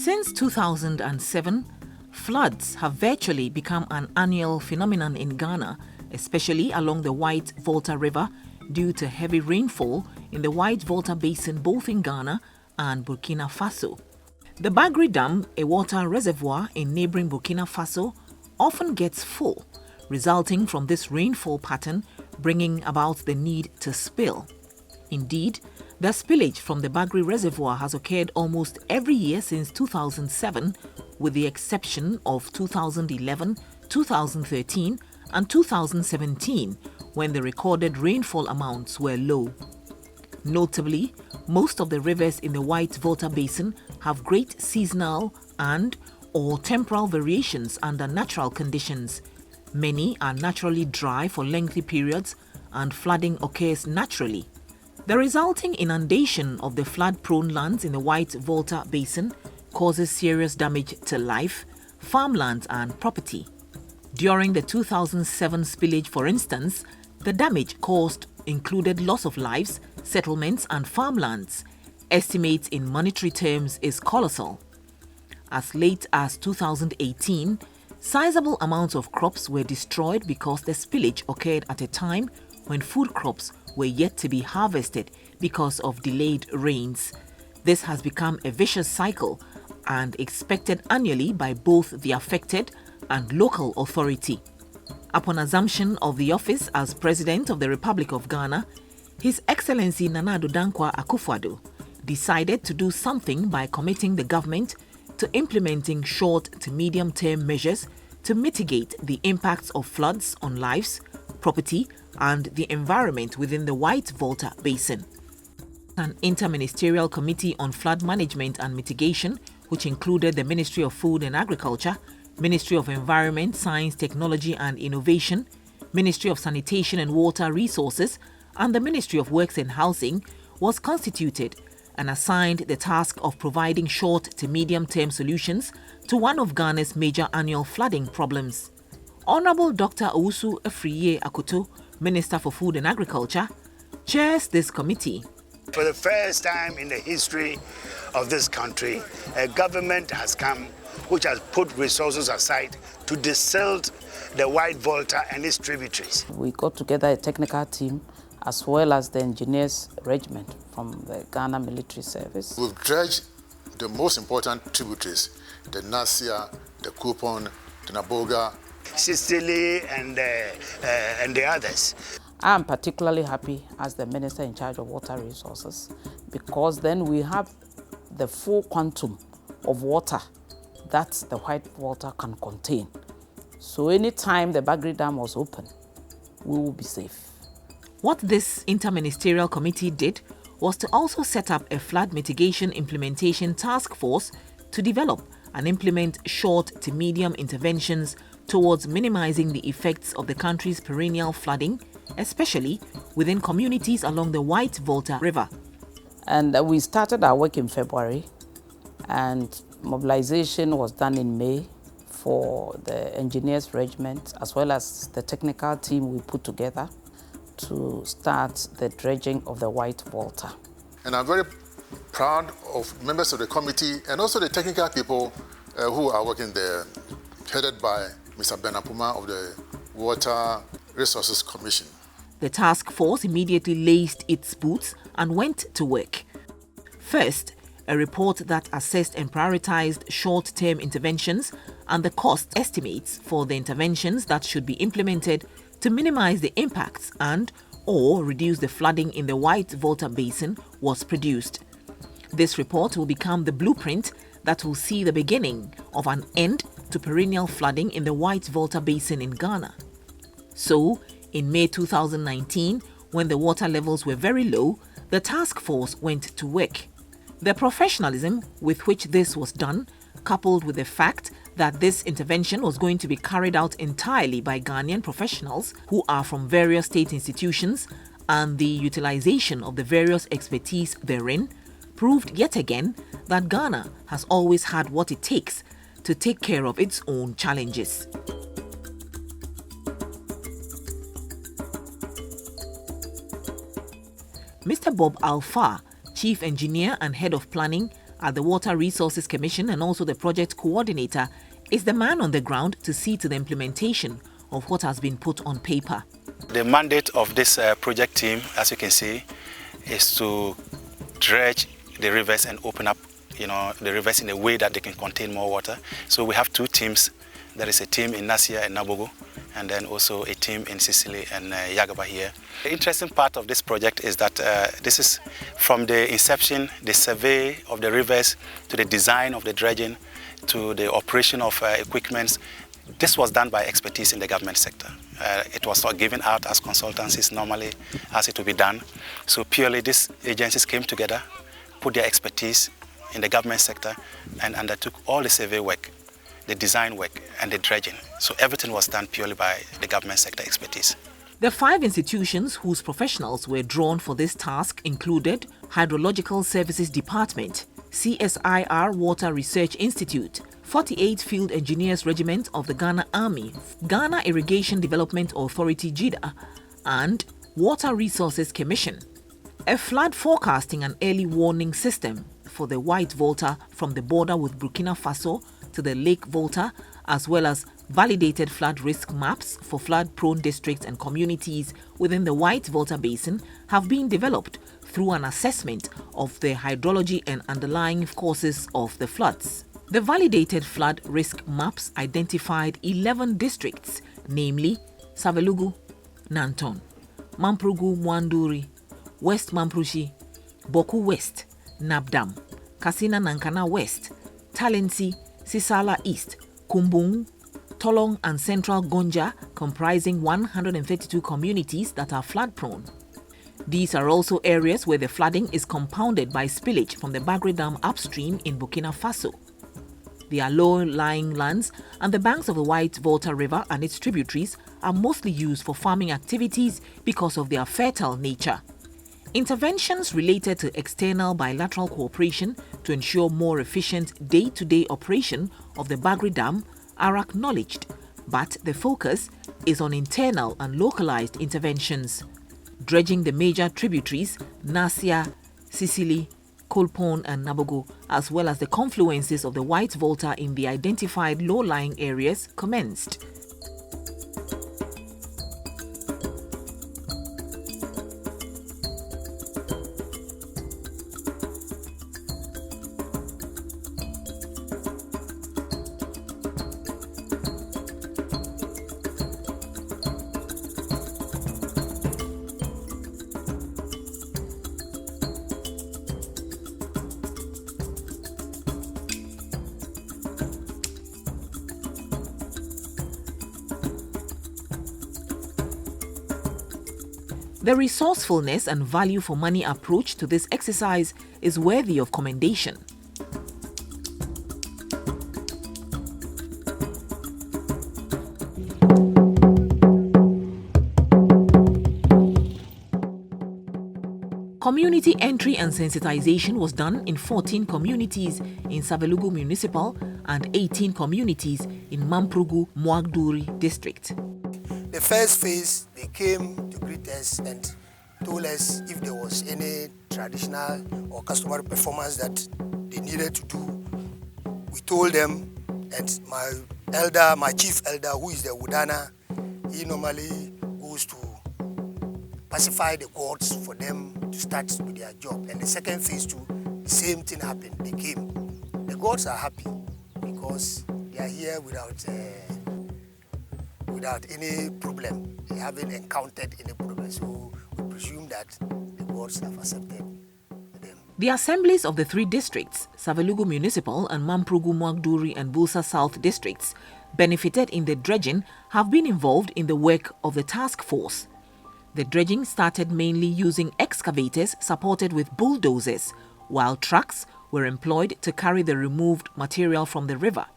Since 2007, floods have virtually become an annual phenomenon in Ghana, especially along the White Volta River due to heavy rainfall in the White Volta Basin both in Ghana and Burkina Faso. The Bagri Dam, a water reservoir in neighboring Burkina Faso, often gets full, resulting from this rainfall pattern bringing about the need to spill. Indeed, the spillage from the Bagri Reservoir has occurred almost every year since 2007, with the exception of 2011, 2013 and 2017, when the recorded rainfall amounts were low. Notably, most of the rivers in the White Volta Basin have great seasonal and/or temporal variations under natural conditions. Many are naturally dry for lengthy periods and flooding occurs naturally. The resulting inundation of the flood-prone lands in the White Volta Basin causes serious damage to life, farmland and property. During the 2007 spillage, for instance, the damage caused included loss of lives, settlements and farmlands. Estimates in monetary terms is colossal. As late as 2018, sizable amounts of crops were destroyed because the spillage occurred at a time when food crops were yet to be harvested because of delayed rains. This has become a vicious cycle and expected annually by both the affected and local authority. Upon assumption of the office as President of the Republic of Ghana, His Excellency Nana Addo Dankwa Akufo-Addo decided to do something by committing the government to implementing short to medium-term measures to mitigate the impacts of floods on lives, property and the environment within the White Volta Basin. An interministerial committee on flood management and mitigation, which included the Ministry of Food and Agriculture, Ministry of Environment, Science, Technology and Innovation, Ministry of Sanitation and Water Resources, and the Ministry of Works and Housing, was constituted and assigned the task of providing short to medium-term solutions to one of Ghana's major annual flooding problems. Honorable Dr. Owusu Afriye Akoto, Minister for Food and Agriculture, chairs this committee. For the first time in the history of this country, a government has come which has put resources aside to desilt the White Volta and its tributaries. We got together a technical team as well as the engineers regiment from the Ghana Military Service. We've dredged the most important tributaries, the Nasia, the Kupon, the Naboga, Sicily and the others. I'm particularly happy as the Minister in charge of water resources because then we have the full quantum of water that the White Volta can contain. So anytime the Bagri Dam was open, we will be safe. What this interministerial committee did was to also set up a flood mitigation implementation task force to develop and implement short to medium interventions towards minimizing the effects of the country's perennial flooding, especially within communities along the White Volta River. And we started our work in February, and mobilization was done in May for the engineers regiment as well as the technical team we put together to start the dredging of the White Volta. And I'm very proud of members of the committee and also the technical people who are working there, headed by Mr. Benapuma of the Water Resources Commission. The task force immediately laced its boots and went to work. First, a report that assessed and prioritized short-term interventions and the cost estimates for the interventions that should be implemented to minimize the impacts and/or reduce the flooding in the White Volta Basin was produced. This report will become the blueprint that will see the beginning of an end to perennial flooding in the White Volta Basin in Ghana. So, in May 2019, when the water levels were very low, the task force went to work. The professionalism with which this was done, coupled with the fact that this intervention was going to be carried out entirely by Ghanaian professionals who are from various state institutions, and the utilization of the various expertise therein, proved yet again that Ghana has always had what it takes to take care of its own challenges. Mr. Bob Alpha, Chief Engineer and Head of Planning at the Water Resources Commission and also the project coordinator, is the man on the ground to see to the implementation of what has been put on paper. The mandate of this project team, as you can see, is to dredge the rivers and open up, the rivers in a way that they can contain more water. So we have two teams. There is a team in Nasia and Nabogo, and then also a team in Sicily and Yagaba here. The interesting part of this project is that this is from the inception, the survey of the rivers, to the design of the dredging, to the operation of equipment. This was done by expertise in the government sector. It was not given out as consultancies normally as it would be done. So purely these agencies came together, put their expertise in the government sector and undertook all the survey work, the design work and the dredging. So everything was done purely by the government sector expertise. The 5 institutions whose professionals were drawn for this task included Hydrological Services Department, CSIR Water Research Institute, 48th Field Engineers Regiment of the Ghana Army, Ghana Irrigation Development Authority GIDA, and Water Resources Commission. A flood forecasting and early warning system for the White Volta from the border with Burkina Faso to the Lake Volta, as well as validated flood risk maps for flood-prone districts and communities within the White Volta Basin have been developed through an assessment of the hydrology and underlying causes of the floods. The validated flood risk maps identified 11 districts, namely Savelugu, Nanton, Mamprugu Mwanduri, West Mamprushi, Boku West, Nabdam, Kasina Nankana West, Talensi, Sisala East, Kumbung, Tolong and Central Gonja, comprising 132 communities that are flood-prone. These are also areas where the flooding is compounded by spillage from the Bagre Dam upstream in Burkina Faso. They are low-lying lands, and the banks of the White Volta River and its tributaries are mostly used for farming activities because of their fertile nature. Interventions related to external bilateral cooperation to ensure more efficient day-to-day operation of the Bagre Dam are acknowledged, but the focus is on internal and localized interventions. Dredging the major tributaries, Nasia, Sicily, Kolpon and Nabogo, as well as the confluences of the White Volta in the identified low-lying areas, commenced. The resourcefulness and value for money approach to this exercise is worthy of commendation. Community entry and sensitization was done in 14 communities in Savelugu Municipal and 18 communities in Mamprugu Mwagduri district. The first phase, they came to greet us and told us if there was any traditional or customary performance that they needed to do. We told them, and my chief elder, who is the Wudana, he normally goes to pacify the gods for them to start with their job. And the second phase too, the same thing happened. They came. The gods are happy because they are here without any problem. They haven't encountered any problem. So we presume that the gods have accepted them. The assemblies of the 3 districts, Savelugu Municipal and Mamprugu Mwagduri and Bulsa South districts, benefited in the dredging, have been involved in the work of the task force. The dredging started mainly using excavators supported with bulldozers, while trucks were employed to carry the removed material from the river.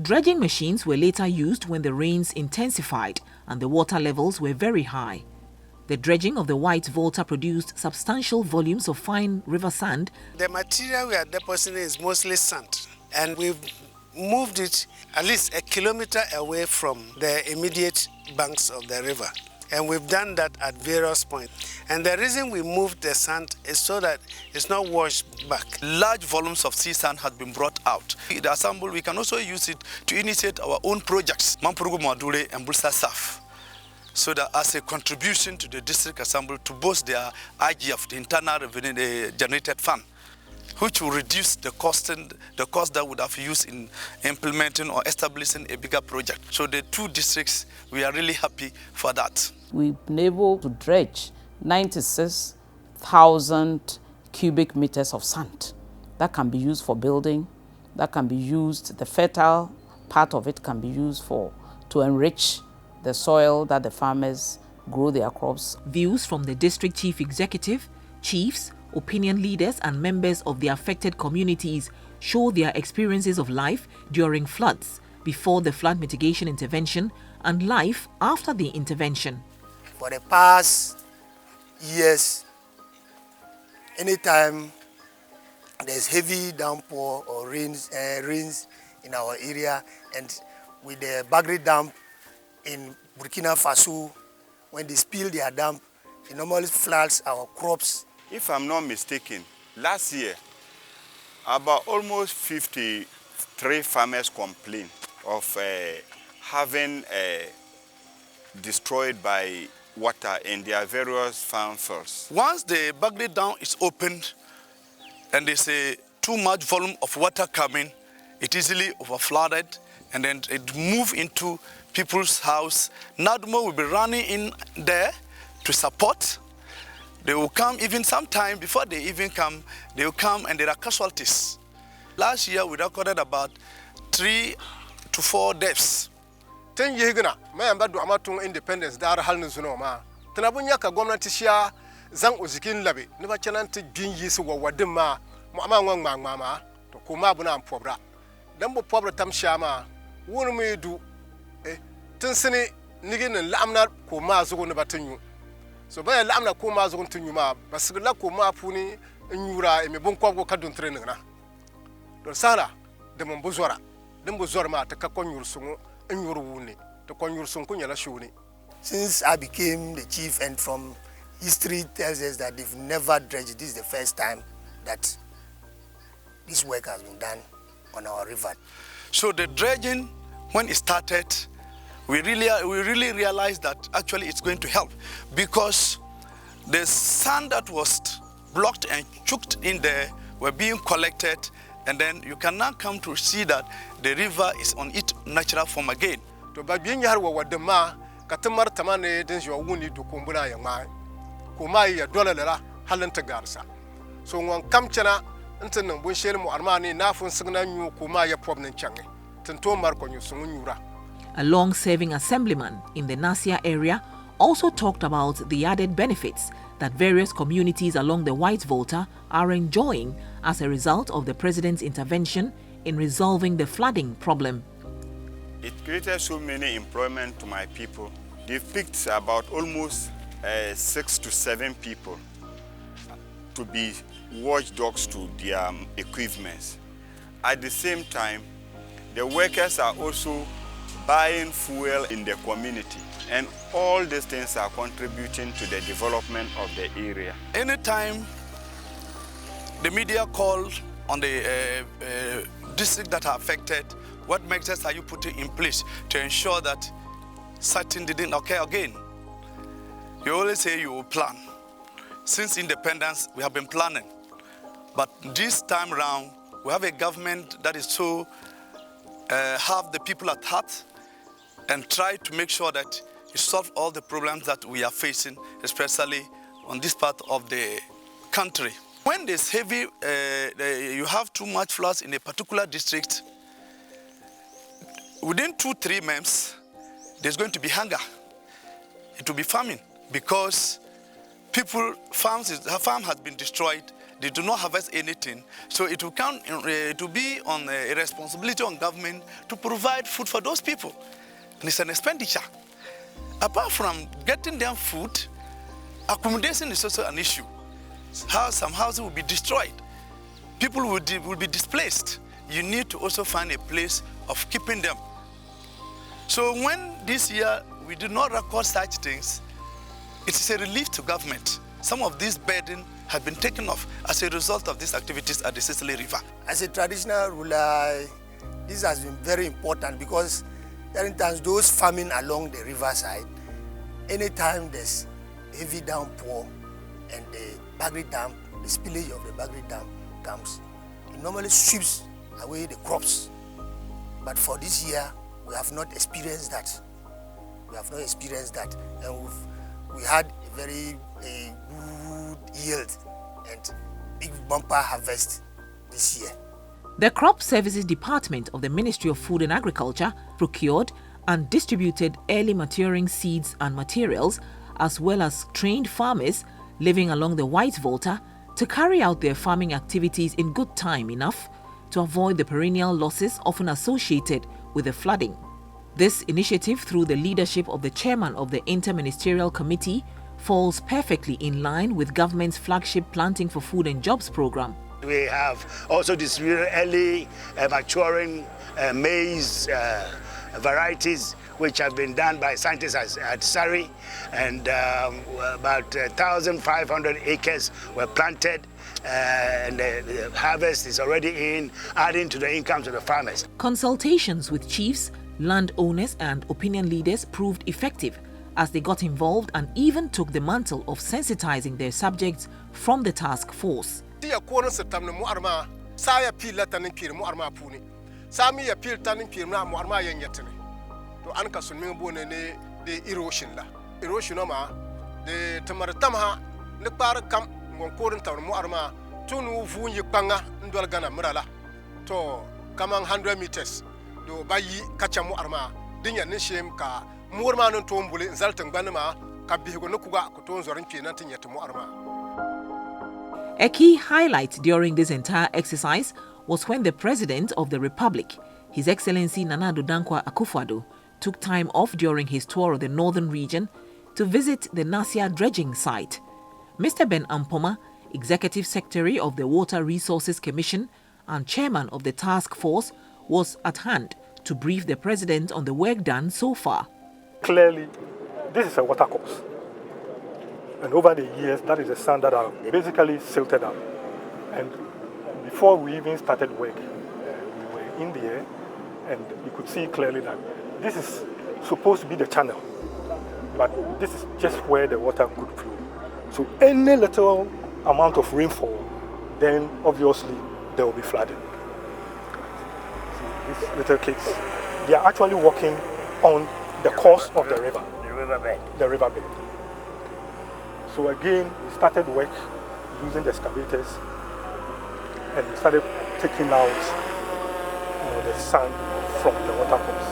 Dredging machines were later used when the rains intensified and the water levels were very high. The dredging of the White Volta produced substantial volumes of fine river sand. The material we are depositing is mostly sand, and we've moved it at least a kilometer away from the immediate banks of the river. And we've done that at various points. And the reason we moved the sand is so that it's not washed back. Large volumes of sea sand has been brought out. The ensemble, we can also use it to initiate our own projects, Mampurugu Madure and Bulsa Saf, so that as a contribution to the district assembly to boost their IGF, the internal revenue generated fund, which will reduce the cost that would have used in implementing or establishing a bigger project. So the two districts, we are really happy for that. We've been able to dredge 96,000 cubic meters of sand. That can be used for building, that can be used, the fertile part of it can be used to enrich the soil that the farmers grow their crops. Views from the district chief executive, chiefs, opinion leaders and members of the affected communities show their experiences of life during floods, before the flood mitigation intervention, and life after the intervention. For the past years, anytime there's heavy downpour or rains in our area, and with the Bagri Dam in Burkina Faso, when they spill their dam, it normally floods our crops. If I'm not mistaken, last year, about almost 53 farmers complained of having destroyed by water in their various farm fields. Once the Bagri Dam is opened and there's too much volume of water coming, it easily overflooded and then it moves into people's house. NADMO will be running in there to support. They will come even sometime before they even come, they will come and there are casualties. Last year we recorded about 3 to 4 deaths. 10 years ago, I am about independence. There are halnes no ma. Tenabunya ka government shia zang uzikin labi. Niba chanante ginyi so wadema mama ngwang mama to kuma buna pobra. Dambo pobra tam shama. Wonu me du tensini nigin lamna kuma zugo ne batenyu. So ba lamna kuma zugo tenyu ma basigla kuma puni nyura e me bon kwa ka don training na. Do sala de mon bozora. Dem bozora ma ta ka konyur sungu. Since I became the chief, and from history tells us that they've never dredged, this is the first time that this work has been done on our river. So the dredging, when it started, we really realized that actually it's going to help, because the sand that was blocked and choked in there were being collected, and then you can now come to see that the river is on its natural form again. To ba bien yar wa wadama katamar tamane den jo wuni do kumbuna ya mai kuma ya dole lara halanta garsa so ngon kamchana ntin nan bun shel mu armani nafun signa nyu kuma ya problem change tinto mar ko nyu sungu nyura. A long-serving assemblyman in the Nasia area also talked about the added benefits that various communities along the White Volta are enjoying as a result of the president's intervention in resolving the flooding problem. It created so many employment to my people. They picked about almost 6 to 7 people to be watchdogs to their equipments. At the same time, the workers are also buying fuel in the community, and all these things are contributing to the development of the area. Anytime the media calls on the districts that are affected, what measures are you putting in place to ensure that something didn't occur again? You always say you will plan. Since independence, we have been planning. But this time around, we have a government that is so have the people at heart and try to make sure that you solve all the problems that we are facing, especially on this part of the country. When there's heavy, you have too much floods in a particular district, within 2-3 months, there's going to be hunger. It will be famine because farm has been destroyed. They do not harvest anything. So it will be on a responsibility on government to provide food for those people. And it's an expenditure. Apart from getting them food, accommodation is also an issue. Some houses will be destroyed. People will be displaced. You need to also find a place of keeping them. So when this year we did not record such things, It is a relief to government. Some of this burden have been taken off as a result of these activities at the Sicily River. As a traditional ruler, this has been very important because there are times those farming along the riverside, anytime there's heavy downpour and the Bagri Dam, the spillage of the Bagri Dam comes, it normally sweeps away the crops. But for this year, we have not experienced that. We have not experienced that. And we had a very good yield and big bumper harvest this year. The Crop Services Department of the Ministry of Food and Agriculture procured and distributed early maturing seeds and materials, as well as trained farmers living along the White Volta to carry out their farming activities in good time enough to avoid the perennial losses often associated with the flooding. This initiative, through the leadership of the chairman of the Interministerial Committee, falls perfectly in line with government's flagship Planting for Food and Jobs program. We have also distributed early maturing maize varieties, which have been done by scientists at Surrey, and about 1,500 acres were planted, and the harvest is already in, adding to the incomes of the farmers. Consultations with chiefs, landowners and opinion leaders proved effective as they got involved and even took the mantle of sensitizing their subjects from the task force. Kamang 100 meters do bayi kachamu arma dinya nishem ka murma non tombule zaltang banama ka bihigo nukuga ko ton zorin kenan tin yatamu arma. A key highlight during this entire exercise was when the President of the Republic, His Excellency Nana Addo Dankwa Akufo-Addo, took time off during his tour of the northern region to visit the Nasia dredging site. Mr. Ben Ampoma, Executive Secretary of the Water Resources Commission and Chairman of the task force, was at hand to brief the President on the work done so far. Clearly, this is a water course. And over the years, that is the sand that are basically silted up. And before we even started work, we were in there, and you could see clearly that this is supposed to be the channel, but this is just where the water could flow. So any little amount of rainfall, then obviously there will be flooding. See, these little kids, they are actually walking on the course of the river. The riverbed. So again, we started work using the excavators, and we started taking out the sand from the water course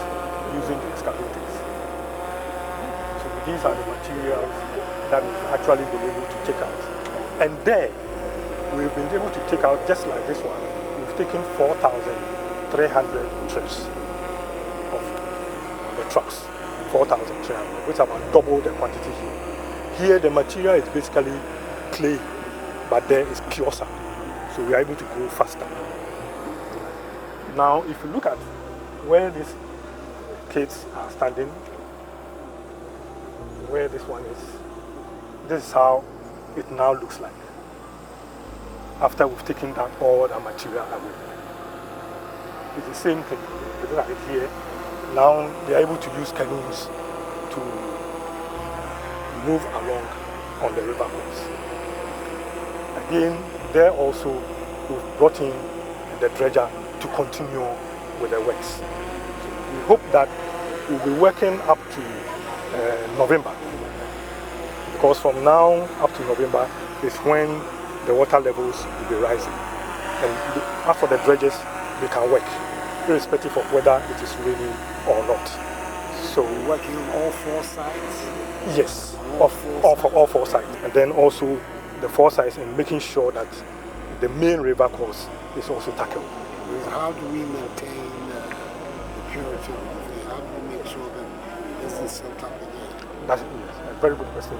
using the excavators. So these are the materials that we've actually been able to take out. And there, we've been able to take out, just like this one, we've taken 4,300 trips of the trucks, 4,300, which is about double the quantity here. Here, the material is basically clay, but there is pure sand, so we are able to go faster. Now, if you look at where these kids are standing, where this one is, this is how it now looks like after we've taken down all the material away. It's the same thing. If you look at it here, now they are able to use canoes to move along on the river course. Again, there also we've brought in the dredger to continue with the works. So we hope that we'll be working up to November, because from now up to November is when the water levels will be rising. And as for the dredges, they can work, irrespective of whether it is raining or not. So working on all four sides? Yes, all four sides. And then also the four sides, and making sure that the main river course is also tackled. How do we maintain the purity of it? How do we make sure that this is silt up again? That's a very good question.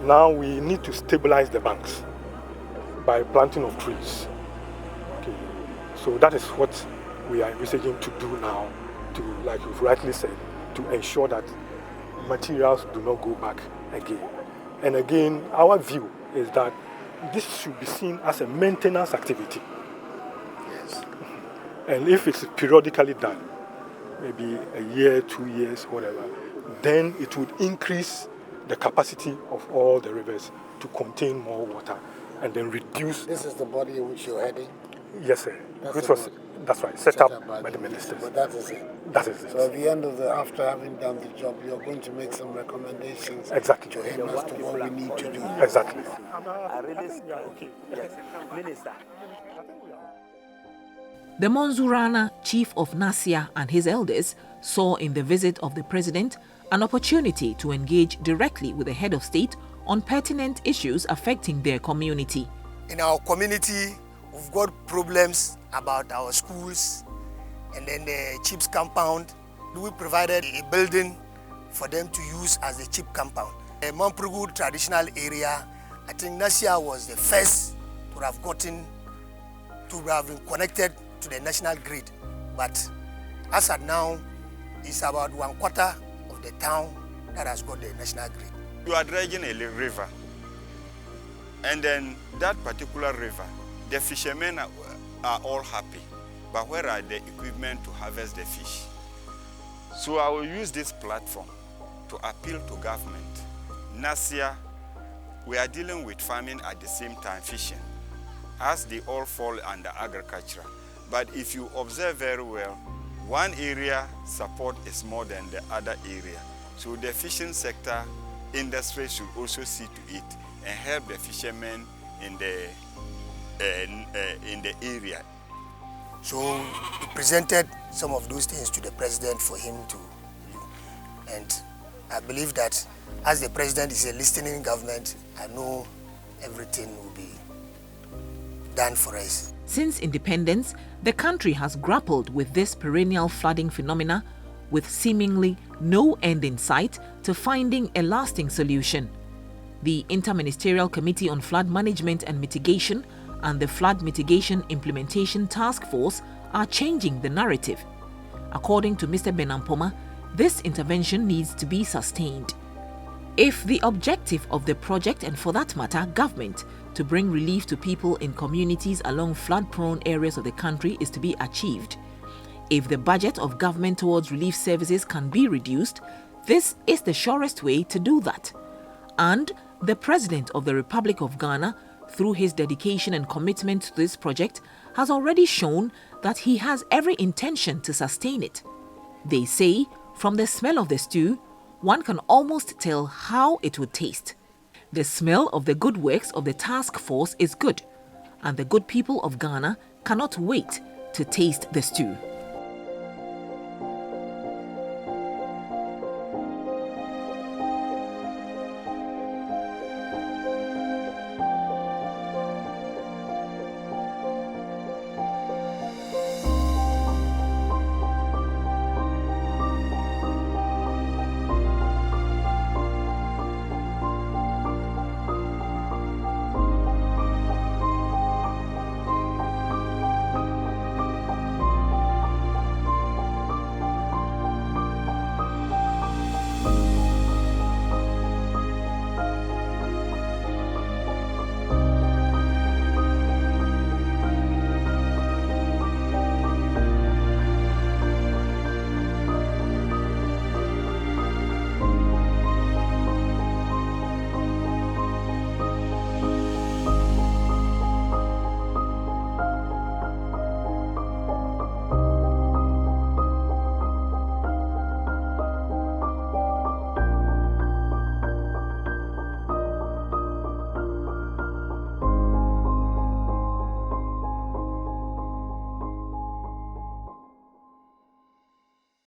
Now we need to stabilize the banks by planting of trees. Okay. So that is what we are envisaging to do now, to, like you've rightly said, to ensure that materials do not go back again. And again, our view is that this should be seen as a maintenance activity. Yes. And if it's periodically done, maybe a year, 2 years, whatever, then it would increase the capacity of all the rivers to contain more water and then reduce. This is the body in which you're heading? Yes, sir. That's right, set up by the ministers. But that is it. That is it. So at the end of after having done the job, you're going to make some recommendations exactly to him as to what we need to do. Exactly. Minister. The Monzurana chief of Nasia and his elders saw in the visit of the president an opportunity to engage directly with the head of state on pertinent issues affecting their community. In our community, we've got problems about our schools, and then the chief's compound. We provided a building for them to use as the chief compound. The Mamprugu traditional area, I think Nasia was the first to have been connected to the national grid. But as at now, it's about 1/4 of the town that has got the national grid. You are dredging a river, and then that particular river, the fishermen are all happy, but where are the equipment to harvest the fish? So I will use this platform to appeal to government. Nasia, we are dealing with farming at the same time fishing, as they all fall under agriculture. But if you observe very well, one area support is more than the other area. So the fishing sector industry should also see to it and help the fishermen in the area. So we presented some of those things to the president for him to do. And I believe that as the president is a listening government, I know everything will be done for us. Since independence, the country has grappled with this perennial flooding phenomena with seemingly no end in sight to finding a lasting solution. The Interministerial Committee on Flood Management and Mitigation and the Flood Mitigation Implementation Task Force are changing the narrative. According to Mr. Benampoma, this intervention needs to be sustained. If the objective of the project, and for that matter, government, to bring relief to people in communities along flood-prone areas of the country is to be achieved, if the budget of government towards relief services can be reduced, this is the surest way to do that. And the President of the Republic of Ghana, through his dedication and commitment to this project, has already shown that he has every intention to sustain it. They say, from the smell of the stew, one can almost tell how it would taste. The smell of the good works of the task force is good, and the good people of Ghana cannot wait to taste the stew.